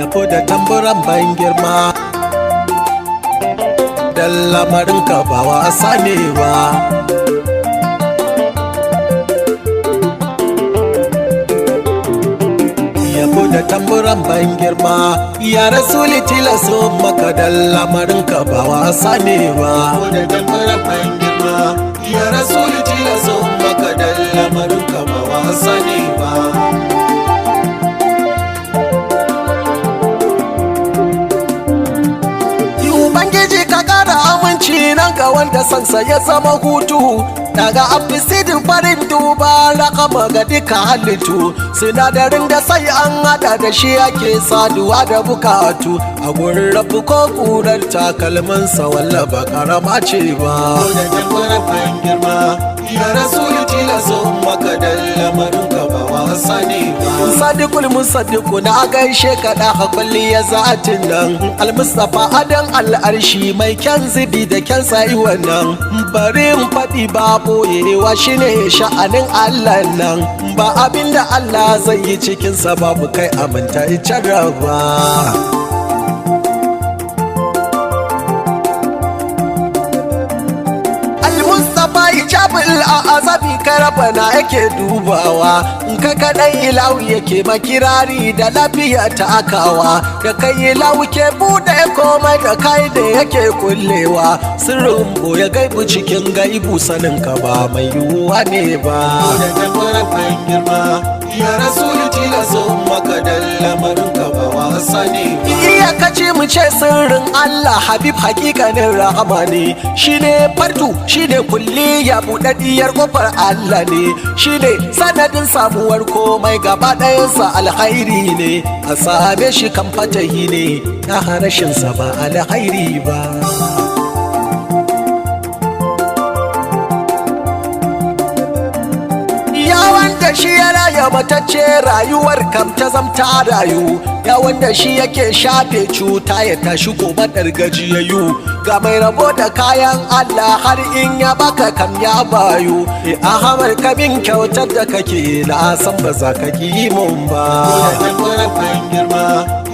yabo da tamburan ban girma dan lamarin ka ba wasa ne ba. Yabo da tamburan ban girma ya rasuli tilaso maka dan lamarin ka ba wasa ne ba. Yabo da tamburan ban girma ya rasuli tilaso maka dan lamarin ka ba wasa ne ba. Ubangiji ka kara aminci nan ga wanda sansa ya zama hutu, daga abisidin farin duba rakama ga duka halittu, sinadarin da sai an hada da shi ake saduwa da bukatu, a gurin rabu ko kurar takalminsa walla ba karama ce ba. Ya rasuli tilaso maka dan lamarin ka ba wasa ne ba. Sadiqul musaddiqu na gaishe ka da hakulli ya zatin nan, almustafa adan al'arshi mai kyan zibi da kyan sai wannan, bari in faɗi ba boyewa shine sha'anin Allah nan, ba abinda Allah zai yi cikinsa babu kai aminta jarraba. Hijabul azabi karabana yake dubawa, in ka kadai ilahu yake makirari da lafiya ta akawa, da kai ilahu ke bude komai da kai da yake kullewa, sirrin boye gaibu cikin gaibu sanin ka ba mai yiwuwa ne ba. Ya rasuli tilaso maka dan lamarin ka ba wasa ne ba. Iyakaci mu ce sirrin Allah Habib hakikanin rahama ne, shine fardu shine kulli ya buɗaɗɗiyar ƙofar Allah ne, shine sanadin samuwar komai gaba ɗayansa alhairi ne, a same shi kan fatahi ne na rashinsa ba alhairi ba. Wanda shi ya raya matacce rayuwar kam ta zamta rayu, ya wanda shi yake shafe cuta ya tashi gobatar gajiyayyu, ga mai rabo da kayan Allah har in ya baka kam ya bayu. Ahmad kamin kyautar da kake na san ba za ka ki mun ba.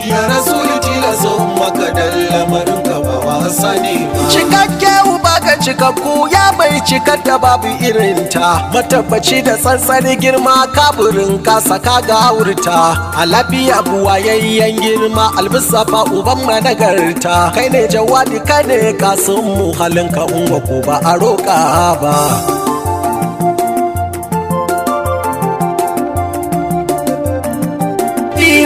Ya rasuli tilaso maka dan lamarin ka ba wasa ne ba. Cikakke uba ga cikakku ya bai cikar da babu irinta, matabbaci da tsantsani girma kaburin kasa ka gawurta, a lafiya buwayayyen girma almusafa uban managarta, kai ne jawadi kai ne kasun mu halin ka unwa ko ba a roƙa ba.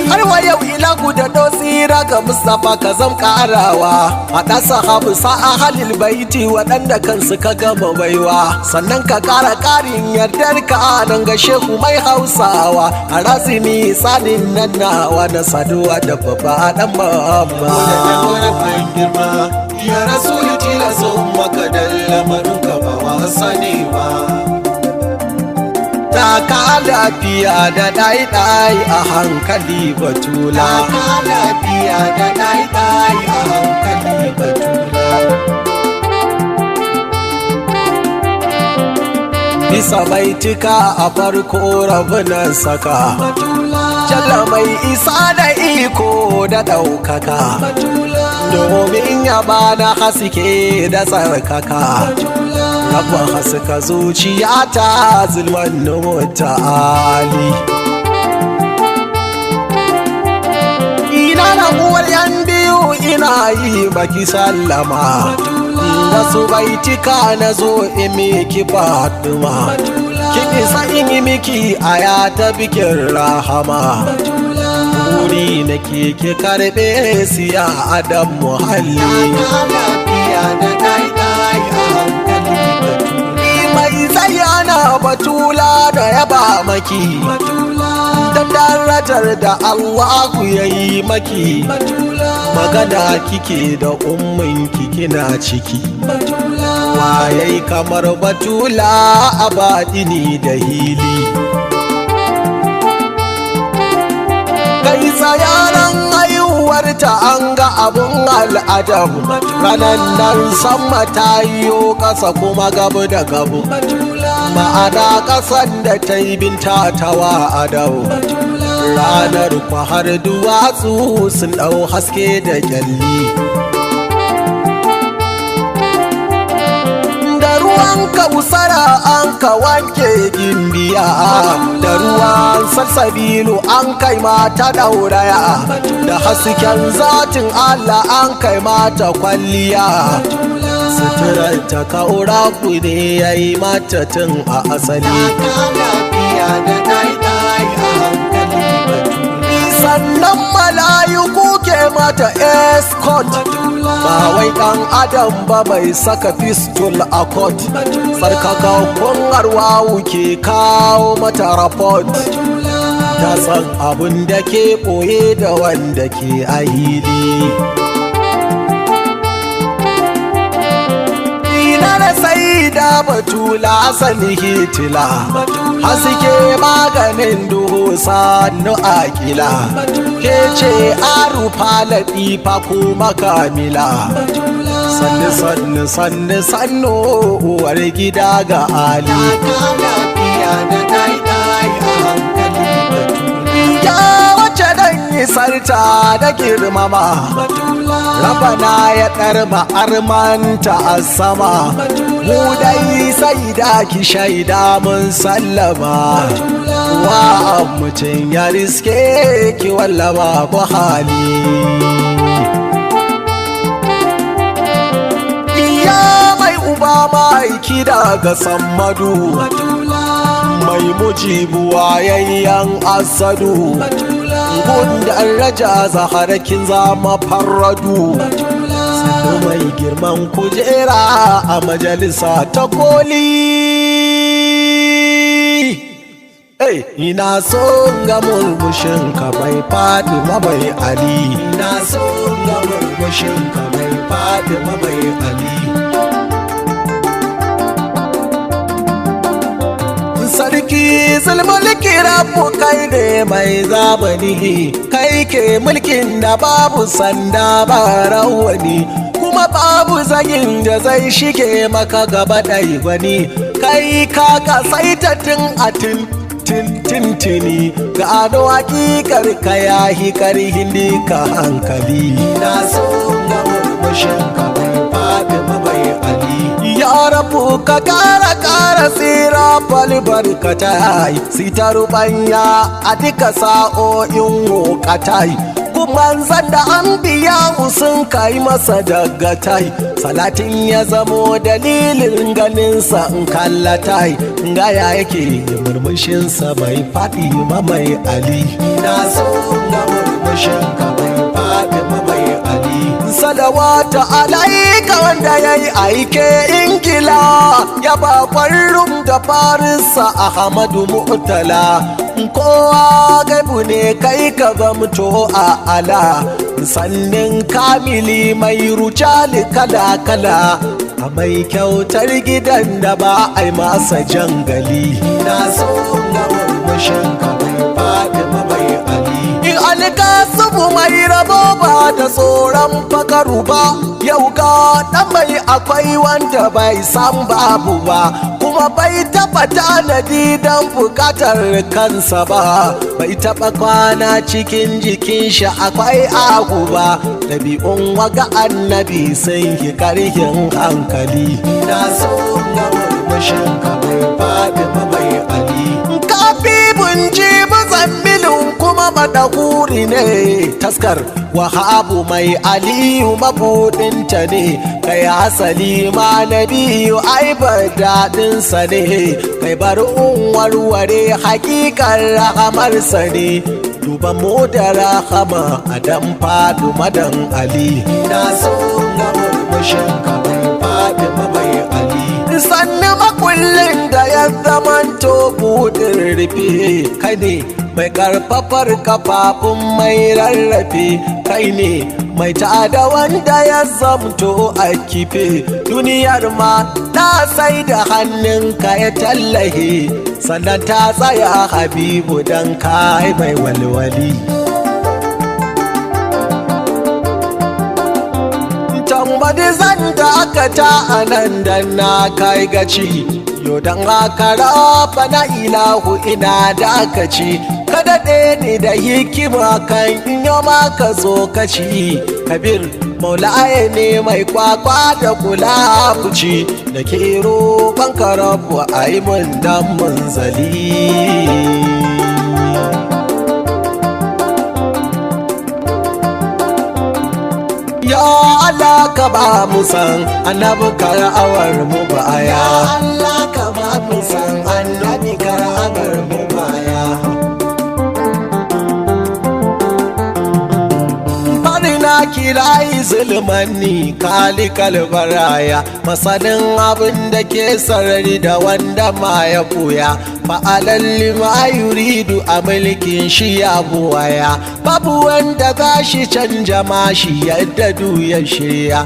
Har wa yau ilagu da dosira ga Mustapha ka zam karawa, haɗa sahabu sa'a halil baiti waɗanda kansu ka gama baiwa, sannan ka ƙara ƙarin yardar ka nan ga shehu mai hausawa, a rasimi tsanin nan nawa na saduwa da babba ɗan mamma. Ya rasuli tilaso maka dan lamarin ka ba wasa ne ba. Taka lafiya da ɗai-ɗai a hankali batula. Taka lafiya da ɗai-ɗai a hankali batula. Bisa baitika a farko rabunan saka Jalla mai isa da iko da ɗaukaka, domin ya bana haske da tsarkaka, rabba haska zuciyata zulman ta'ali. Ina na uwar yan biyu ina yi baki sallama, wasu baitika na zo in miki Fatima, kin isa in yi miki aya ta bikin rahama, buri nake ki karɓe siya adam muhalli. Mai zayyana batula da yaba maki, da darajar da Allahu ya yi maki, magana kike da umminki kina ciki, waye kamar batula a baɗini da hili. Kai tsayaran haihuwarta an ga abun al'adam, ranar nan sama ta yiwo ƙasa kuma gabu da gabu, ma'ana ƙasan da ta yi binta tawa adau, ranar kwa har duwatsu sun ɗau haske da kyalli. Da ruwan kausara an ka wanke gimbiya, da ruwan salsabilu an kai mata ɗauraya, da hasken zatin Allah an kai mata kwalliya. Suturar ta kaura ne ya yi mata tun a asali. Sannan mala'iku ke mata escort, ba wai ɗan adam ba bai saka pistol a court. Tsarkakakkun arwawu ke kawo mata rapport, ta san abin da ke ɓoye da wanda ke a hili. Sai da Batula sani hitila, haske maganin duhu sannu akila, ke ce arufa latifa kuma kamila. Sannu sannu sannu sannu uwar gida ga Ali. Ya wace dan isarta da girmama, Rabana ya ɗarma armanta a sama. Mu dai sai da ki shaida mun sallama, wa mutum ya riske ki wallaba bu hali. Ya mai uba mai kida ga sammadu, mai mujibu wayayyan asadu, gundar raja zaharakin zama farradu. Mai girman kujera a majalisa ta koli. Ina so ga murmushin ka bai faɗi bai Ali. Ina so ga murmushin ka bai faɗi bai Ali. Sarki zulmulki rabu kai ne mai zabani, kai ke mulkin da babu sanda ba rawani, kuma babu zagin da zai shige maka gaba ɗai gwani. Kai ka kasaita tun a tintini, gano hakikar ka yahi karhin ka hankali. Na so ga murmushin ka bai faɗi bai Ali. Ya rabu ka kara tsira falbarkatai, sita rubanya a duka sa'o'in wokatai. Kuma zan da an biya sun kai masa dagatai, salatin ya zamo dalilin ganinsa in kallatai. Gaya yake murmushinsa bai faɗi mai Ali. Na so ga murmushin ka bai faɗi mai Ali. Salawata alaika wanda ya yi aike Ingila, ya ba kwarrum da Farisa Ahmadu Mu'tala. Kowa gaibu ne kai ka zamto a ala, sannin kamili mai rucali kala-kala, a mai kyautar gidan da ba a yi masa jangali. Na so ga murmushin ka bai faɗi bai Ali. In alkasubu mai rabo ba da tsoron fakaru ba, yau ga ɗan mai akwai wanda bai san babu ba, kuma bai taɓa tanadi don bukatar kansa ba, bai taɓa kwana cikin jikin shi akwai agu ba. Ɗabi'un waga annabi sun yi ƙarhin hankali. Na so ga murmushin ka bai faɗi bai Ali. Kafi bunji muzammilin kuma madahuri ne, taskar Wahabu mai Aliyu mabuɗinta ne, kai hasali ma nabiyu ai daɗinsa ne, kai bar warware hakikar rahamarsa ne. Duba mu da rahama a dan faɗi madan Ali. Na so ga murmushin ka bai faɗi bai Ali. Sannu makullin da ya zamanto buɗin rufe, kai ne mai karfafar kafafun mai rarrafe, kai ne mai tada wanda ya zamto a kife. Duniyar ma ta sai da hannunka ya tallahe, sannan ta tsaya Habibu dan kai mai walwali. Tambadi zan da aka ta anan dan na kai gaci, yo dan aka rafa na ilahu ina da aka ci. ka daɗe ni da hikima kan in yi maka tsokaci kabir maulaye ne mai kwakwa da kula fuci da ke roƙon ka rabu a yi mun dan manzali. Ya Allah ka ba mu san annabi karawar mu baya. Ya Allah ka ba mu san annabi karawar mu baya. Farina kirayi zulmanni kali kalbaraya masanin abin da ke sarari da wanda ma ya koya. Fa'alalli ma yuridu a mulkin shi ya buwaya babu wanda za shi canja mashi yadda duyan shirya.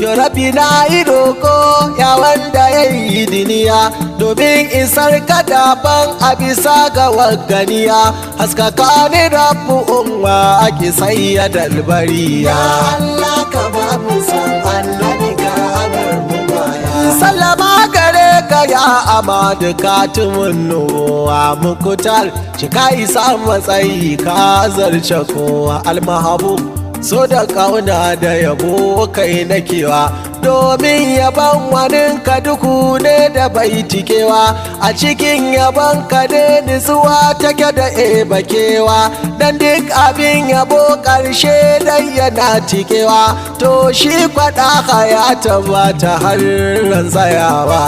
Yorabi na yi roko ya wanda ya yi duniya domin isar kadaban a bisa ga waganiya haskaka ni rabu umma ake sayyadal bariya. Ya Allah ka ba mu san annabi ka abar mu baya. Sallama gare ka ya amadu katumin nuwa mukutar cika isa matsayi ka zarce kowa almahabu so da kauna da yabo kai na kewa domin yaban wani ka duku ne da bai tikewa a cikin yaban ka ne nutsuwa take da ebakewa dan duk abin yabo karshe dai yana tikewa to shi kwada ya tabbata har ran tsayawa.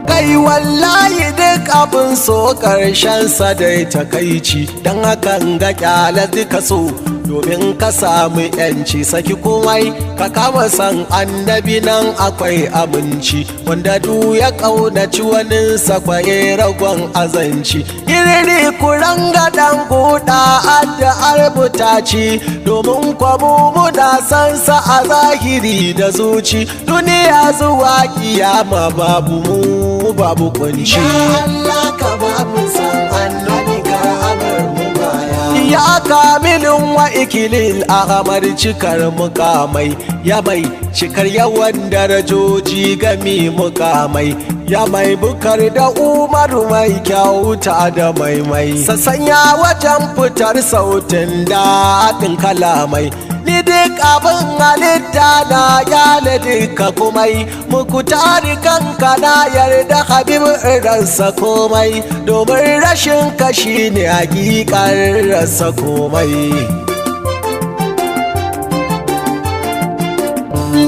Kai wallahi duk abin so ƙarshen sa dai takaici don hakan ga ƙyalar duka so domin ka samu yanci saki komai ka kama san annabi nan akwai aminci wanda du ya ƙaunaci wani sakwaye ragon azanci iriri kuranga dan guda adda arbuta ci domin kwamu muna san sa a zahiri da zuci duniya zuwa kiyama babu mu babu kunci. Ya Allah ka babu san annabi ka abar mu baya. Ya kamilin wa ikilil ahmar cikar mukamai ya mai cikar yawan darajoji gami mukamai ya mai bukar da umaru mai kyauta da maimai sassanya wajen fitar sautin daɗin kalamai ni duk abin halitta na yale duka kumai muku tari kanka na yarda habib ransa komai domin rashin kashi ne hakikar rasa komai.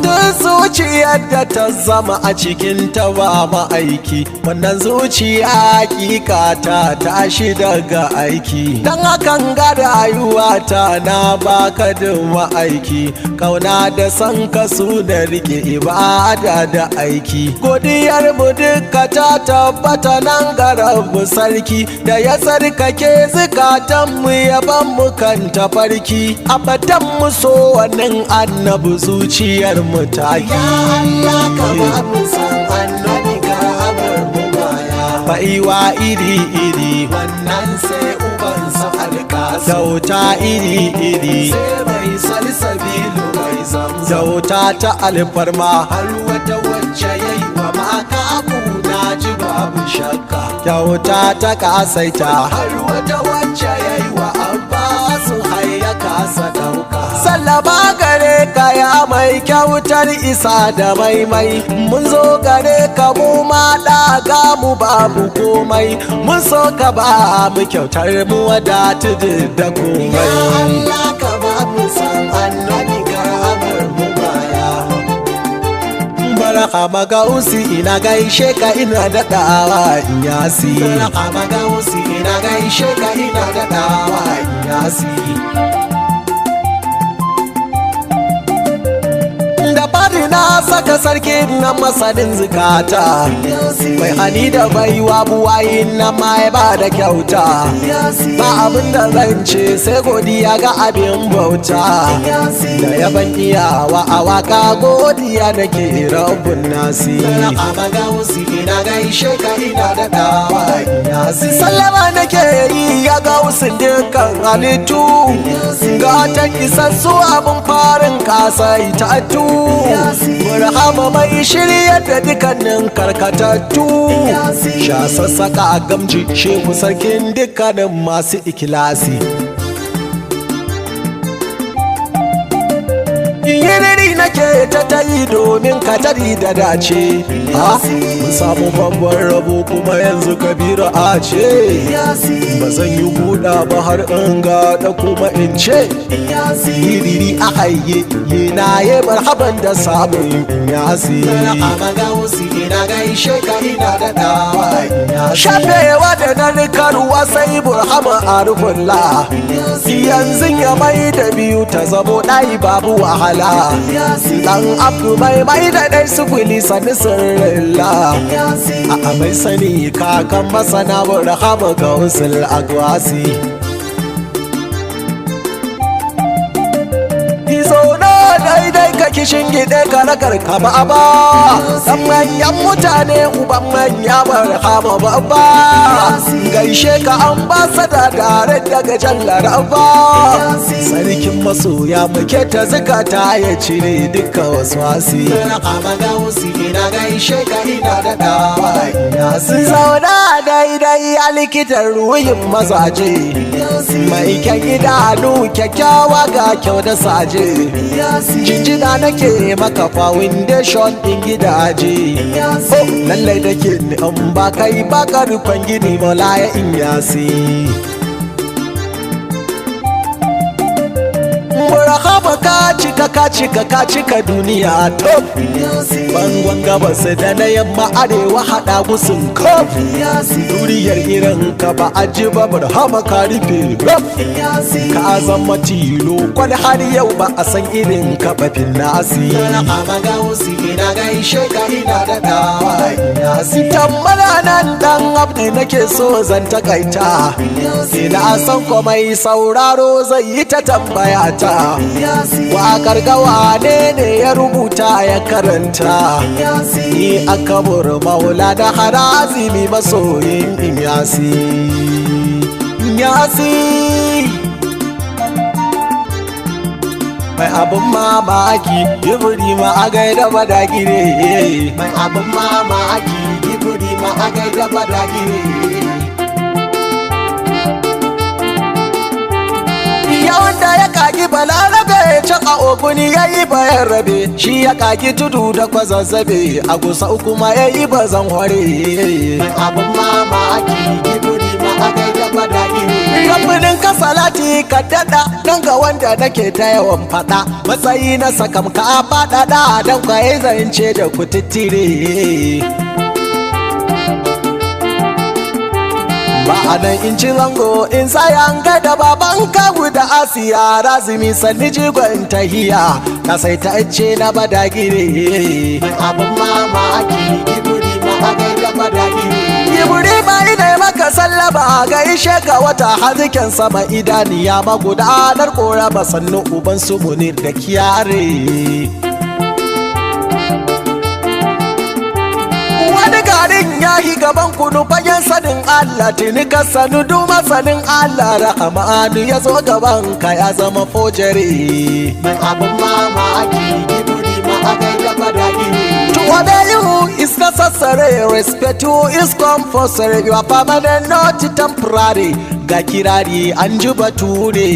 Duk zuciyar da ta zama a cikin ta ba ma'aiki wannan zuciya hakika ta tashi daga aiki don hakan ga rayuwa ta na baka da ma'aiki kauna da san ka su da rike ibada da aiki godiyar mu duka ta tabbata nan ga rabu sarki da ya sarkake zukatan mu yaban mu kan tafarki abadan mu so wannan annabi zuciyar mutaki. Ya Allah ka ba mu san annabi ka abar mu baya. Baiwa iri iri wannan sai uban sa alƙasa. Dauta iri iri sai mai salsabilu mai zamzam. Dauta ta alfarma har wata wacce yayi wa maka abu na ji babu shakka. Dauta ta kasaita har wata wacce yayi wa abbasu hayya kasa dauka. Sallama gare ka ya mai kyautar isa da maimai mun zo gare ka mu ma daga mu babu komai mun so ka ba mu kyautar mu wadatu da komai. Ya Allah ka ba mu san annabi ka abar mu baya. Baraka magausi ina gaishe ka ina daɗawa in yasi. Baraka magausi ina gaishe ka ina daɗawa in yasi. Da fari na saka sarki na masanin zikata mai hani da baiwa buwayi na mai ba da kyauta ba abin da zan ce sai godiya ga abin bauta da yaban iyawa a waka godiya da ke rabun nasi ina gaishe ka ina da dawa nasi sallama nake yi ya ga wasu dukkan halittu ga ta isassu abin farin kasai tattu Burhama mai shirya da dukkanin karkatattu, sha sassaka a gamji shehu sarkin dukkanin masu ikilasi. Yiriri nake ta yi domin ka tari da dace, mun samu babban rabo kuma yanzu kabira a ce, ba zan yi buɗa ba har in ga da kuma in ce, yiriri a haye yana yi marhaban da samun yasi. Shafewa da na rikarwa sai Burhama a rufin yanzu ya mai da biyu ta zamo ɗayi babu wahala. Dan abu mai da ɗai sufuli sani sirrilla, a mai sani kakan masana Burhama ga usul agwasi. Daidai ka kishin gide ka na karkama ba, dan manyan mutane uban manya Burhama babba, gaishe ka ambasada dare daga jallar ba, sarkin masoya muke ta zukata ya cire duka wasu wasi. Gaishe ka ina da dawa sun zauna daidai a likitan ruhin mazaje, mai kyan idanu kyakkyawa ga kyau da saje, jinjina nake maka foundation din gidaje, lallai da ke ni an ba kai ba karfan gini malaya in yasi. Burhama ka cika duniya top, bangon gabas da na yamma arewa hada gusun kop, duriyar irin ka ba a ji ba Burhama ka rufe rap, ka zama tilo kwal har yau ba a san irin ka ba nasi. Tambara nan dan abdi nake so zan takaita, ina san komai sauraro zai yi ta tambaya ta, waƙar gawa ne ya rubuta ya karanta, ni aka buru maula da harazimi masoyin Inyasi. Mai abin mamaki gibiri ma a gaida badagire, mai abin mamaki gibiri ma a gaida badagire. Wanda ya kagi balarabe can a oguni ya yi bayan rabe, shi ya kagi tudu da kwazazzabe a gusa kuma ya yi bazan hore. Mai abin mamaki gibiri ma a gaida badagire. Kamfanin ka salati ka daɗa don ga wanda nake ta yawan faɗa, matsayi na sakam ka faɗaɗa don kwaye zance da kututture. Ma'anan in ci zango in sayan da baban kawu da Asiya razumi sanni jigon tahiya ka sai ta ce na badagire. Abin mamaki gibiri ma a gaida badagire. Gibiri ma ina maka sallama gaishe ka wata haziken sama idaniya magudanar korama sannu uban su Munir da Kiyare. Wani garin ya yi gaban kunu fagen sanin Allah, tuni ka sanu duma sanin Allah, Rahamanu ya zo gaban ka ya zama fojere. Mai abin mamaki gibiri ma a gaida badagire. To obey you is necessary, respect you is compulsory, you are permanent not temporary, ga kirari an ji bature.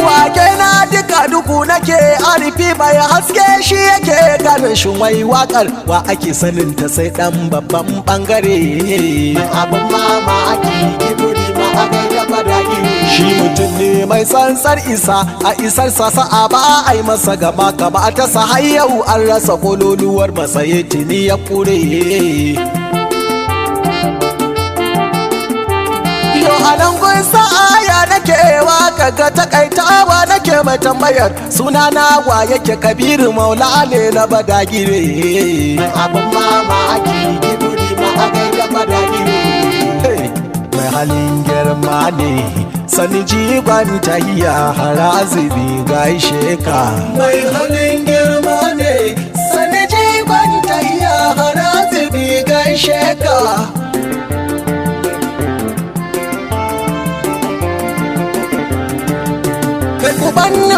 Wake na duka duku nake arifi mai haske shi yake ganin shi mai wakar wa ake sanin ta sai dan babban bangare. Abin mamaki gibiri ma a gaida badagire. Shi mutum ne mai tsantsar isa, a isar sasa a ba a yi masa gaba kama ta sa har yau an rasa kololuwar matsayi tuni ya kure. Anan gun sa'aya nake waka ga takaitawa nake mai tambayar sunana wa yake Kabiru Maula ne na badagire. Abin mamaki gibiri ma a gaida badagire. Mai halin girma ne sani jigon tahiya harazibi gaishe ka. Mai halin girma ne sani jigon tahiya harazibi gaishe ka. Ubanni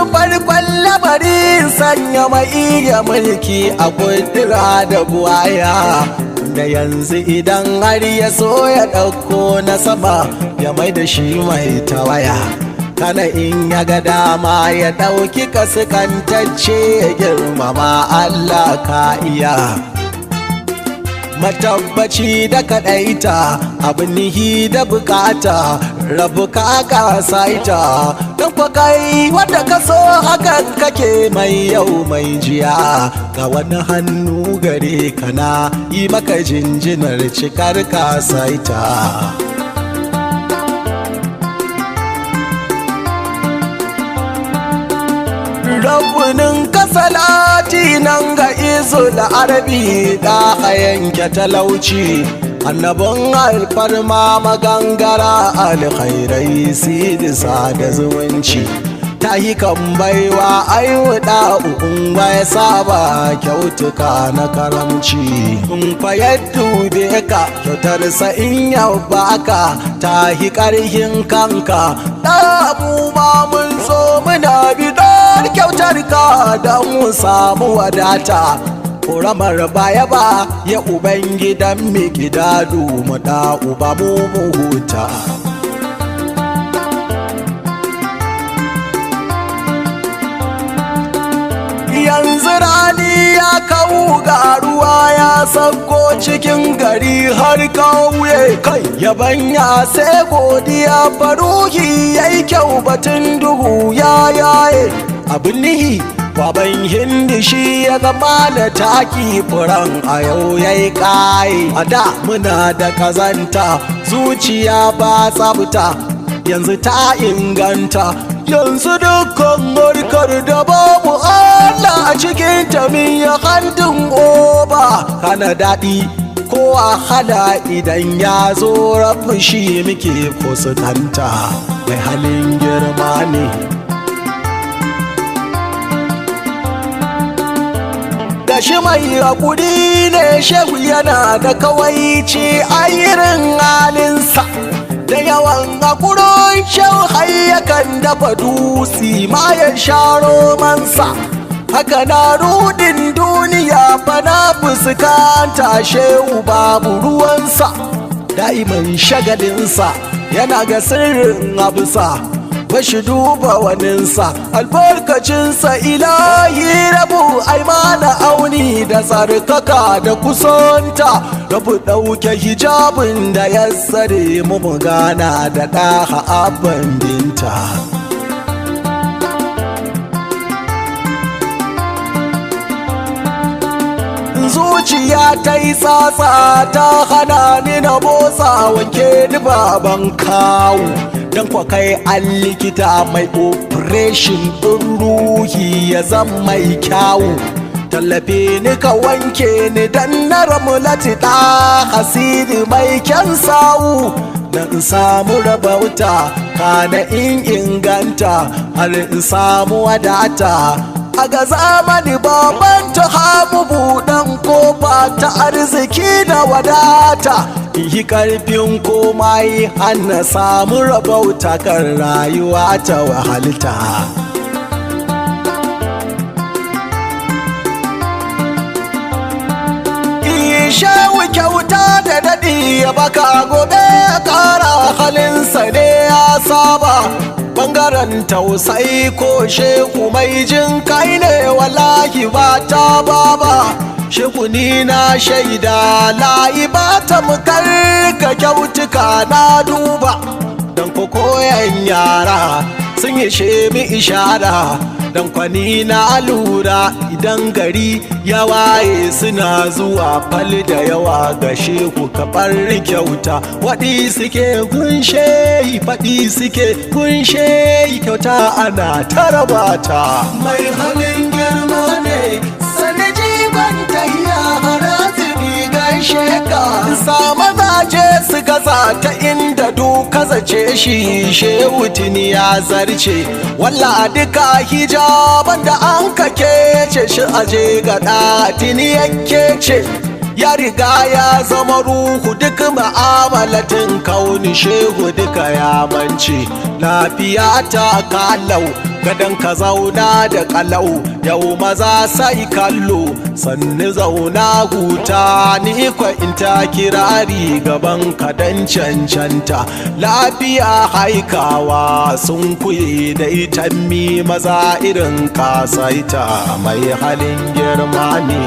lamarin sanya mai iya mulki a kudura da buwaya, da yanzu idan har ya so ya ɗauko na sama ya mai da shi mai tawaya, kana in ya ga dama ya ɗauki kaskantacce ya girmama Allah ka iya. Matabbaci da kaɗaita abin nihi da bukata rabu ka kasaita, don kwa kai wanda ka so hakan kake mai yau mai jiya, ga wani hannu gare kana yi maka jinjinar cikar kasaita. Rabbunin kasalati nan ga izul arabi da a yanke talauci, annabin alfarma magangara alkhairai sidisa da zumunci, ta yi kan baiwa aiwuda unguwa ya saba kyautuka na karamci, in fa ya dube ka kyautarsa in ya baka ta yi ƙarhin kanka, ɗabu ma mun so muna bidon kyautar ka don mu samu wadata, ƙoramar baya ba ya ubangidan mai gidadu mu da uba mu huta. Yanzu rani ya kawo ga ruwa ya sauko cikin gari har kauye, kai yabanya sai godiya faruhi yayi kyau batun duhu ya yaye, abin nihi baban hindi shi ya zama da taki furan a yau yayi kai, a da muna da kazanta zuciya ba tsabta yanzu ta inganta, yanzu dukkan harkar da babu Allah a cikin ta min ya handin oba, kana daɗi ko wahala idan ya zo rabu shi muke fuskanta, mai halin girma ne. Gashi mai haƙuri ne shehu yana da kawaici a irin halinsa, da yawan haƙurin shehu har yakan dafa dutse ma ya sharo mansa, haka na rudin duniya fa na fuskanta shehu babu ruwansa, da'iman shagalinsa yana ga sirrin abusa bashi duba waninsa, albarkacinsa ilahi rabu ai mana auni da tsarkaka da kusanta, rabu ɗauke hijabin da ya tsare mu gana da ɗaha abin binta. Zuciya ta yi tsatsa ta hana ni na motsa, wanke ni baban kawu, don kwa kai an likita mai operation ɗin ruhi ya zama mai kyawu, tallafe ni ka wanke ni dan na ramulati ɗa hasiri mai kyan sawu, don in samu rabauta kana in inganta har in samu wadata, a ga zamani baban ta hamu buɗan kofa ta arziki da wadata, yi karfin komai hana samu rabauta kan rayuwa ta wahalta. Shehu kyauta da daɗi ya baka gobe ya ƙara halinsa ne ya saba, bangaren tausayi ko shehu mai jin kai ne wallahi ba ta baba, shehu ni na shaida layi ba ta mukar ka kyautuka na duba, don ko koyan yara sun yi shemi ishara, don kwani na lura idan gari ya waye suna zuwa fal da yawa ga shehu kafar kyauta, waɗi suke kunshe faɗi suke kunshe kyauta ana tarabata, mai halin girma ne sani jiban tahiya harazibi gaishe ka, sama zaje su gaza ta inda duka zace shi shehu tuni ya zarce, walla duka hijaban da an kake ce shi aje ga tuni yake ce, ya riga ya zama ruhu duk ma'amalatin kauni shehu duka ya mance, lafiya ta kalau gadon ka zauna da kalau yau maza sai kallo sannu zauna huta ni kwa in ta kirari gaban ka dan cancanta lafiya haikawa sun kuye da itammi maza irin kasaita mai halin girma ne